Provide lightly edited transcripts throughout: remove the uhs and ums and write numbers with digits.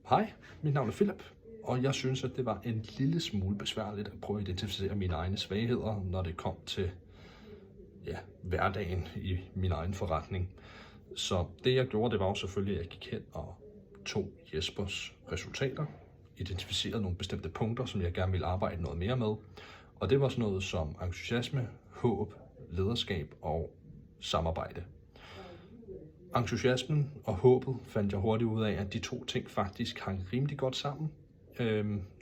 Hej, mit navn er Philip, og jeg synes, at det var en lille smule besværligt at prøve at identificere mine egne svagheder, når det kom til hverdagen i min egen forretning. Så det jeg gjorde, det var jo selvfølgelig, at jeg gik hen og tog Jespers resultater, identificerede nogle bestemte punkter, som jeg gerne ville arbejde noget mere med. Og det var sådan noget som entusiasme, håb, lederskab og samarbejde. Entusiasmen og håbet fandt jeg hurtigt ud af, at de to ting faktisk hang rimelig godt sammen.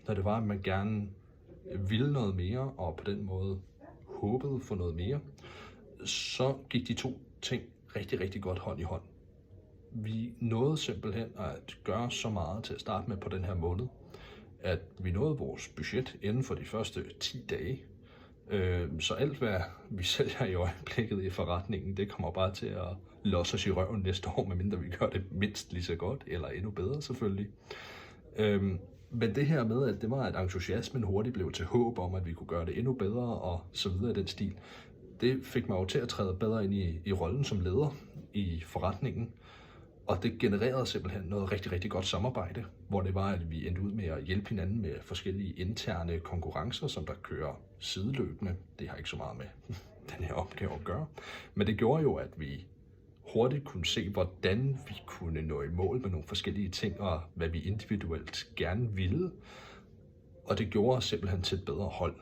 Når det var, at man gerne ville noget mere, og på den måde håbede for noget mere, så gik de to ting rigtig, rigtig godt hånd i hånd. Vi nåede simpelthen at gøre så meget til at starte med på den her måned, at vi nåede vores budget inden for de første 10 dage. Så alt, hvad vi sælger i øjeblikket i forretningen, det kommer bare til at losse os i røven næste år, medmindre vi gør det mindst lige så godt, eller endnu bedre selvfølgelig. Men det her med, at det var, at entusiasmen hurtigt blev til håb om, at vi kunne gøre det endnu bedre, og så videre i den stil, det fik mig jo til at træde bedre ind i rollen som leder i forretningen. Og det genererede simpelthen noget rigtig, rigtig godt samarbejde, hvor det var, at vi endte ud med at hjælpe hinanden med forskellige interne konkurrencer, som der kører sideløbende. Det har ikke så meget med den her opgave at gøre. Men det gjorde jo, at vi hurtigt kunne se, hvordan vi kunne nå i mål med nogle forskellige ting, og hvad vi individuelt gerne ville. Og det gjorde os simpelthen til et bedre hold.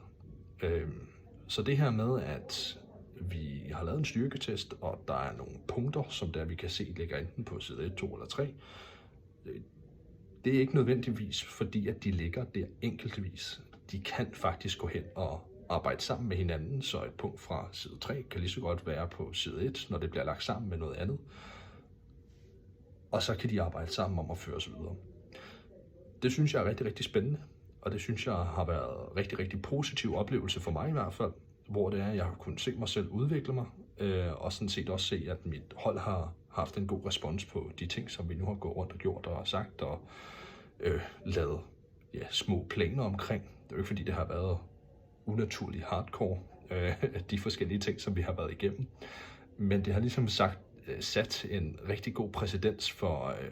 Så det her med, at vi har lavet en styrketest, og der er nogle punkter, som der vi kan se ligger enten på side 1, 2 eller 3. Det er ikke nødvendigvis, fordi at de ligger der enkeltvis. De kan faktisk gå hen og arbejde sammen med hinanden, så et punkt fra side 3 kan lige så godt være på side 1, når det bliver lagt sammen med noget andet. Og så kan de arbejde sammen om at føre os videre. Det synes jeg er rigtig, rigtig spændende, og det synes jeg har været rigtig, rigtig positiv oplevelse for mig i hvert fald, hvor det er, at jeg har kunnet se mig selv udvikle mig, og sådan set også se, at mit hold har haft en god respons på de ting, som vi nu har gået rundt og gjort og sagt og lavet små planer omkring. Det er jo ikke fordi, det har været unaturligt hardcore, de forskellige ting, som vi har været igennem. Men det har ligesom sat en rigtig god præcedens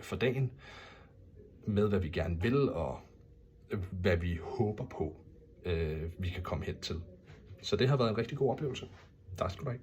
for dagen, med hvad vi gerne vil og hvad vi håber på, vi kan komme hen til. Så det har været en rigtig god oplevelse. Tak skal du have.